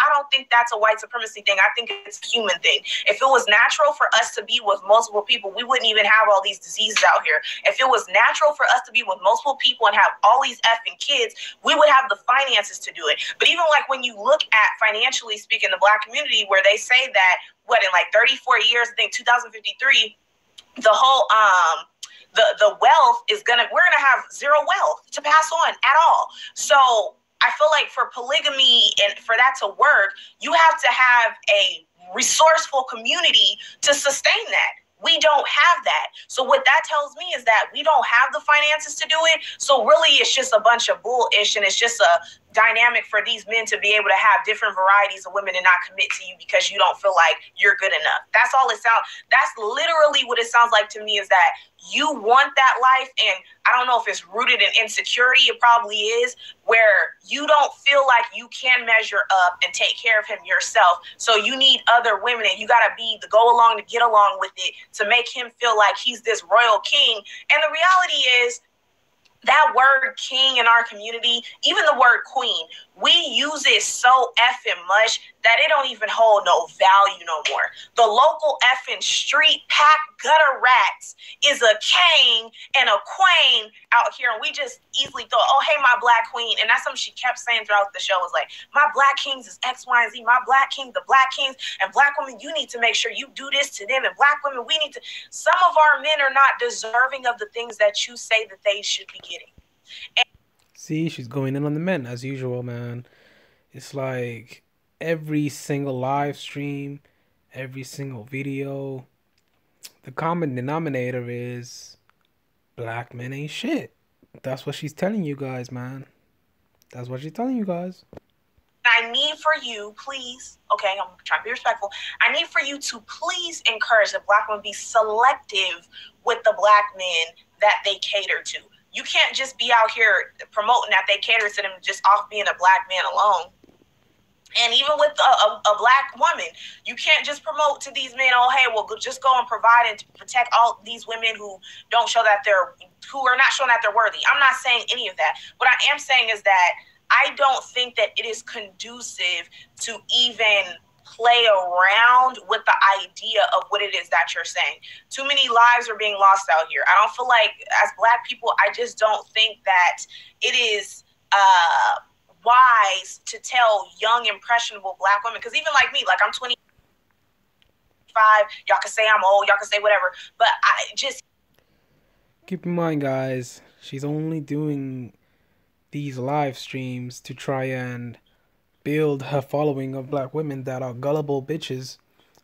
don't think that's a white supremacy thing. I think it's a human thing. If it was natural for us to be with multiple people, we wouldn't even have all these diseases out here. If it was natural for us to be with multiple people and have all these effing kids, we would have the finances to do it. But even like when you look at financially speaking, the Black community, where they say that in like 34 years, I think 2053, the whole the wealth we're gonna have zero wealth to pass on at all. So I feel like for polygamy and for that to work, you have to have a resourceful community to sustain that. We don't have that. So what that tells me is that we don't have the finances to do it. So really it's just a bunch of bullish, and it's just a dynamic for these men to be able to have different varieties of women and not commit to you because you don't feel like you're good enough. That's all it sounds. That's literally what it sounds like to me, is that you want that life. And I don't know if it's rooted in insecurity. It probably is, where you don't feel like you can measure up and take care of him yourself. So you need other women, and you got to be the go along to get along with it to make him feel like he's this royal king. And the reality is, that word king in our community, even the word queen, we use it so effing much that it don't even hold no value no more. The local effing street pack gutter rats is a king and a queen out here, and we just easily thought, oh, hey, my Black queen. And that's something she kept saying throughout the show, was like, my Black kings is X, Y, and Z. My Black king, the Black kings, and Black women, you need to make sure you do this to them. And Black women, we need to. Some of our men are not deserving of the things that you say that they should be getting. See, she's going in on the men as usual, man. It's like every single live stream, every single video, the common denominator is Black men ain't shit. That's what she's telling you guys, man. That's what she's telling you guys. I need for you, please, okay, I'm trying to be respectful. I need for you to please encourage the Black women be selective with the Black men that they cater to. You can't just be out here promoting that they cater to them just off being a Black man alone. And even with a Black woman, you can't just promote to these men, oh, hey, well, just go and provide and protect all these women who are not showing that they're worthy. I'm not saying any of that. What I am saying is that I don't think that it is conducive to even play around with the idea of what it is that you're saying. Too many lives are being lost out here. I don't feel like, as Black people, I just don't think that it is wise to tell young, impressionable Black women, because even like me, like I'm 25, y'all can say I'm old, y'all can say whatever, but I just... Keep in mind, guys, she's only doing these live streams to try and build her following of Black women that are gullible bitches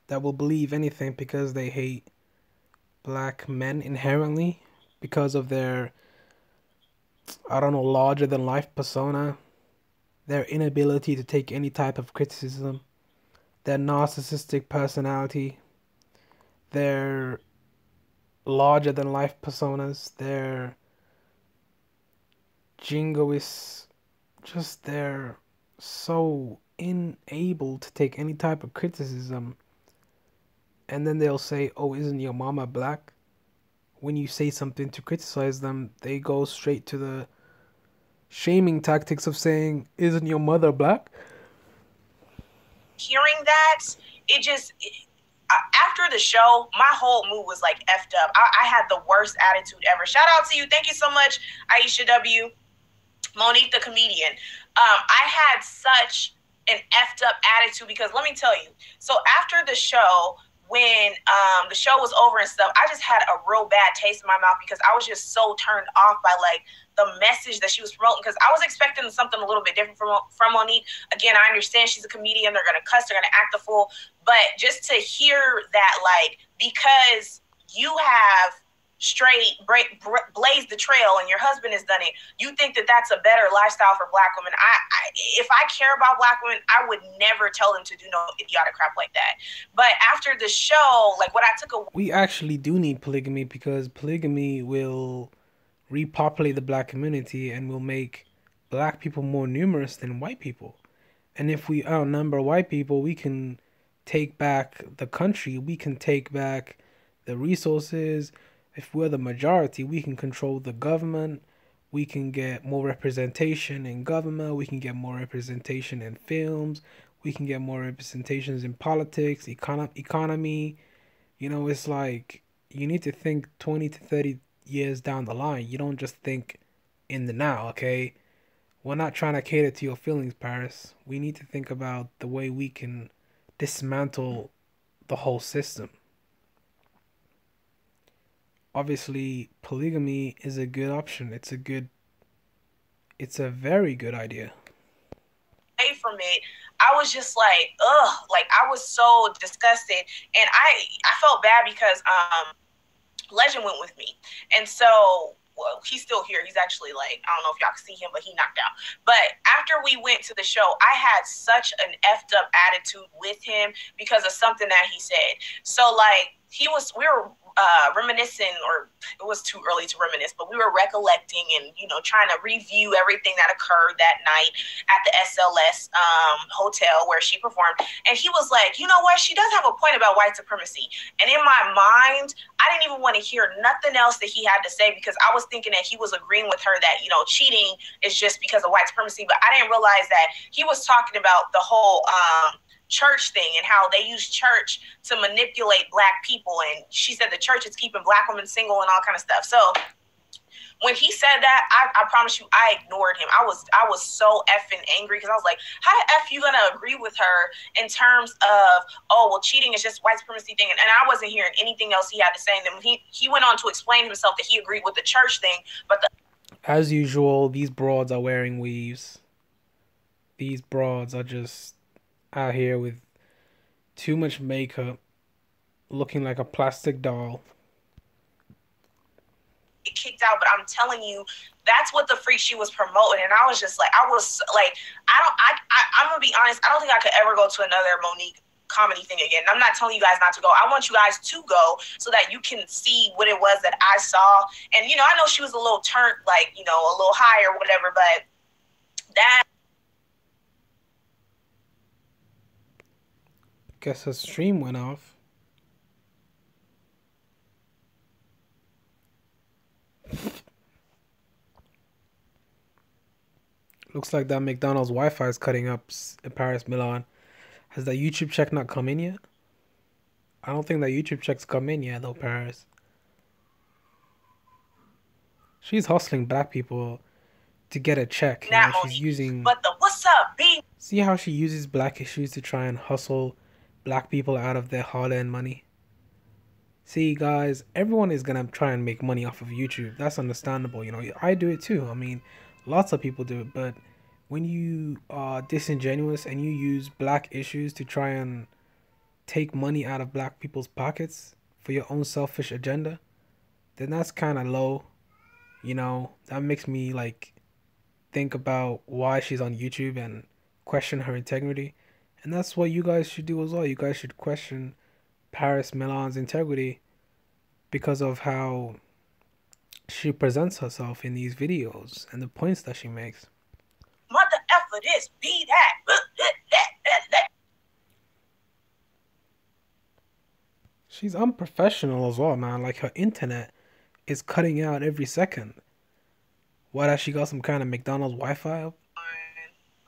that will believe anything because they hate Black men inherently because of their, I don't know, larger than life persona, their inability to take any type of criticism, their narcissistic personality, their larger than life personas, their jingoists, just their so unable to take any type of criticism. And then they'll say, oh, isn't your mama Black? When you say something to criticize them, they go straight to the shaming tactics of saying, isn't your mother Black? Hearing that, after the show, my whole mood was like effed up. I had the worst attitude ever. Shout out to you. Thank you so much, Aisha W. Monique the comedian. I had such an effed up attitude because let me tell you. So after the show, when the show was over and stuff, I just had a real bad taste in my mouth because I was just so turned off by like the message that she was promoting, because I was expecting something a little bit different from Monique. Again, I understand she's a comedian. They're going to cuss. They're going to act the fool. But just to hear that, like, because you have straight blazed the trail and your husband has done it, you think that that's a better lifestyle for Black women. If I care about Black women, I would never tell them to do no idiotic crap like that. But after the show, like what I took away... We actually do need polygamy because polygamy will repopulate the Black community and will make Black people more numerous than white people. And if we outnumber white people, we can take back the country. We can take back the resources. If we're the majority, we can control the government. We can get more representation in government. We can get more representation in films. We can get more representations in politics, economy. It's like you need to think 20 to 30 years down the line. You don't just think in the now, okay? We're not trying to cater to your feelings, Paris. We need to think about the way we can dismantle the whole system. Obviously, polygamy is a good option. It's a very good idea. Away from it, I was just like, ugh, like I was so disgusted, and I felt bad because Legend went with me, and so well, he's still here. He's actually like, I don't know if y'all can see him, but he knocked out. But after we went to the show, I had such an effed up attitude with him because of something that he said. So like we were reminiscing, or it was too early to reminisce, but we were recollecting and trying to review everything that occurred that night at the SLS hotel where she performed. And he was like, you know what, she does have a point about white supremacy. And in my mind, I didn't even want to hear nothing else that he had to say, because I was thinking that he was agreeing with her that cheating is just because of white supremacy. But I didn't realize that he was talking about the whole church thing and how they use church to manipulate black people. And she said the church is keeping black women single and all kind of stuff. So when he said that, I promise you, I ignored him. I was so effing angry, because I was like, how the F you gonna agree with her in terms of, oh, well, cheating is just white supremacy thing? And I wasn't hearing anything else he had to say. And then he went on to explain himself that he agreed with the church thing. But as usual, these broads are wearing weaves. These broads are just out here with too much makeup, looking like a plastic doll. Kicked out, but I'm telling you, that's what the freak she was promoting. And I was like, I'm gonna be honest, I don't think I could ever go to another Monique comedy thing again. I'm not telling you guys not to go. I want you guys to go so that you can see what it was that I saw. And I know she was a little turned, like, a little high or whatever, but that, guess her stream went off. Looks like that McDonald's Wi-Fi is cutting up in Paris Milan. Has that YouTube check not come in yet? I don't think that YouTube check's come in yet, though, Paris. She's hustling black people to get a check. She's using. But the what's up, B? See how she uses black issues to try and hustle black people out of their hard-earned money? See, guys, everyone is gonna try and make money off of YouTube. That's understandable. I do it too. I mean, lots of people do it. But when you are disingenuous and you use black issues to try and take money out of black people's pockets for your own selfish agenda, then that's kind of low. That makes me like think about why she's on YouTube and question her integrity. And that's what you guys should do as well. You guys should question Paris Milan's integrity because of how she presents herself in these videos and the points that she makes. Mother effer this, be that. She's unprofessional as well, man. Like, her internet is cutting out every second. What, has she got some kind of McDonald's Wi-Fi up?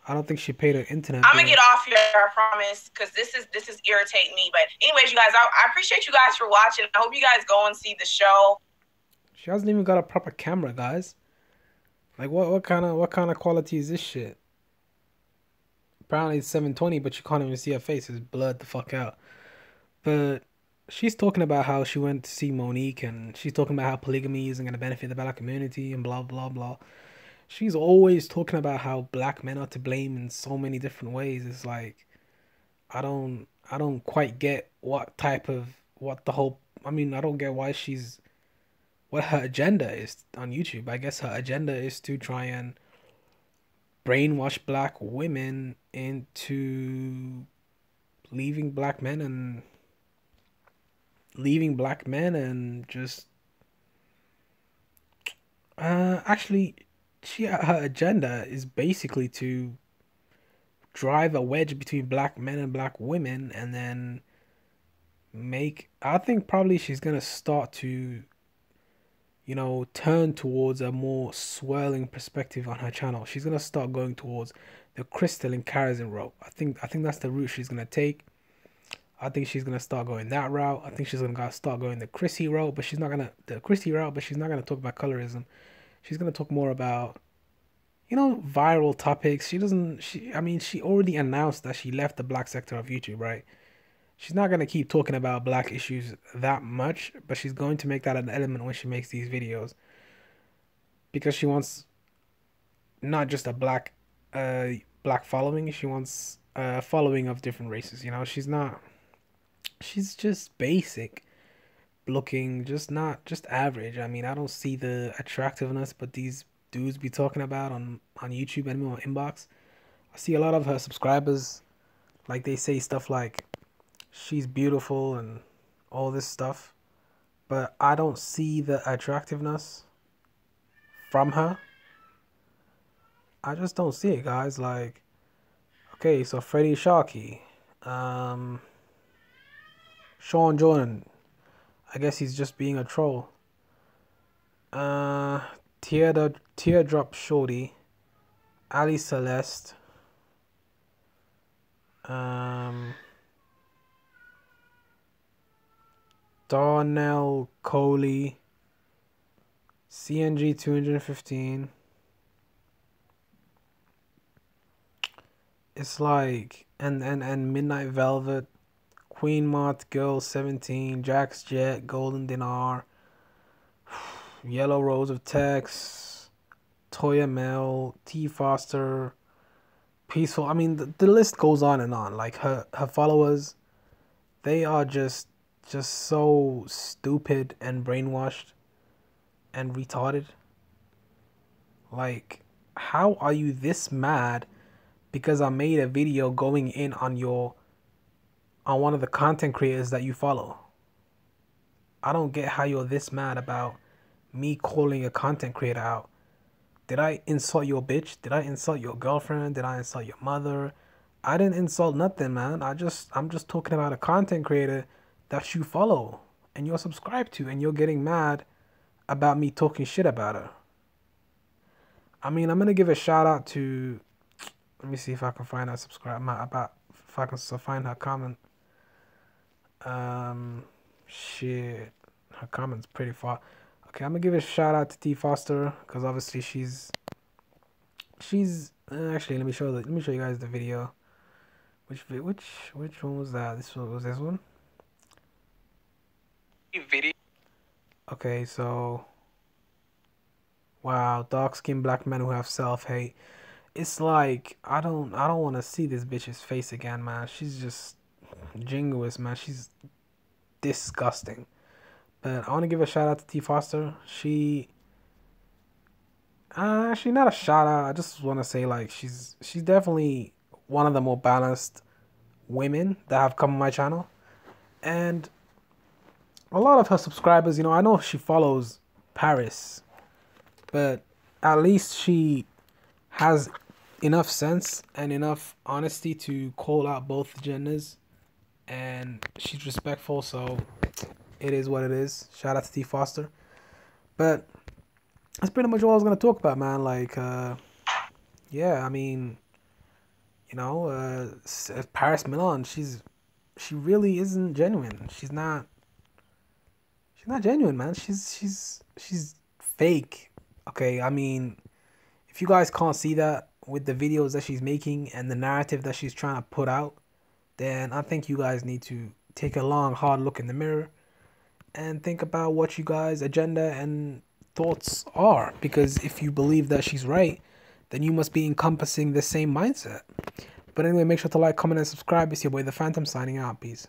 I don't think she paid her internet bill. I'm gonna get off here, I promise, because this is irritating me. But anyways, you guys, I appreciate you guys for watching. I hope you guys go and see the show. She hasn't even got a proper camera, guys. Like, what kind of quality is this shit? Apparently it's 720, but you can't even see her face. It's blurred the fuck out. But she's talking about how she went to see Monique, and she's talking about how polygamy isn't gonna benefit the black community and blah blah blah. She's always talking about how black men are to blame in so many different ways. It's like, I don't quite get I don't get what her agenda is on YouTube. I guess her agenda is to try and brainwash black women into leaving black men and just actually her agenda is basically to drive a wedge between black men and black women, and then I think probably she's gonna start to turn towards a more swirling perspective on her channel. She's gonna start going towards the Crystal and Karazin route. I think that's the route she's gonna take. I think she's gonna start going that route. I think she's gonna start going the Chrissy route, but she's not gonna talk about colorism. She's gonna talk more about, viral topics. She already announced that she left the black sector of YouTube, right? She's not gonna keep talking about black issues that much, but she's going to make that an element when she makes these videos, because she wants not just a black following. She wants a following of different races. She's just basic looking, just average. I mean, I don't see the attractiveness, but these dudes be talking about on YouTube and on inbox. I see a lot of her subscribers, like, they say stuff like she's beautiful and all this stuff, but I don't see the attractiveness from her. I just don't see it, guys. Like, okay, so Freddie Sharkey, Sean Jordan, I guess he's just being a troll. Teardrop Shorty, Ali Celeste, Darnell Coley, CNG 215. It's like, and Midnight Velvet, Queen Moth Girl 17, Jax Jet, Golden Dinar, Yellow Rose of Tex, Toya Mel, T Foster, Peaceful. I mean, the list goes on and on. Like, her followers, they are just so stupid and brainwashed and retarded. Like, how are you this mad because I made a video going in on one of the content creators that you follow? I don't get how you're this mad about me calling a content creator out. Did I insult your bitch? Did I insult your girlfriend? Did I insult your mother? I didn't insult nothing, man. I'm just talking about a content creator that you follow and you're subscribed to, and you're getting mad about me talking shit about her. I mean, I'm gonna give a shout out to, let me see if I can find her if I can find her comment. Shit, her comment's pretty far. Okay, I'm gonna give a shout out to T Foster, because obviously she's actually, let me show you guys the video. Which one was that? This one. Video. Okay, so wow, dark skinned black men who have self-hate. It's like, I don't want to see this bitch's face again, man. She's just jingoist, man. She's disgusting. But I want to give a shout out to T Foster. She actually, not a shout out. I just want to say, like, she's definitely one of the more balanced women that have come on my channel. And a lot of her subscribers, I know she follows Paris, but at least she has enough sense and enough honesty to call out both genders, and she's respectful, so it is what it is. Shout out to T Foster. But that's pretty much all I was gonna talk about, man. Like, yeah, I mean, Paris Milan, she really isn't genuine. She's not genuine, man. She's fake. Okay, I mean, if you guys can't see that with the videos that she's making and the narrative that she's trying to put out, then I think you guys need to take a long, hard look in the mirror and think about what you guys' agenda and thoughts are. Because if you believe that she's right, then you must be encompassing the same mindset. But anyway, make sure to like, comment, and subscribe. It's your boy, The Phantom, signing out. Peace.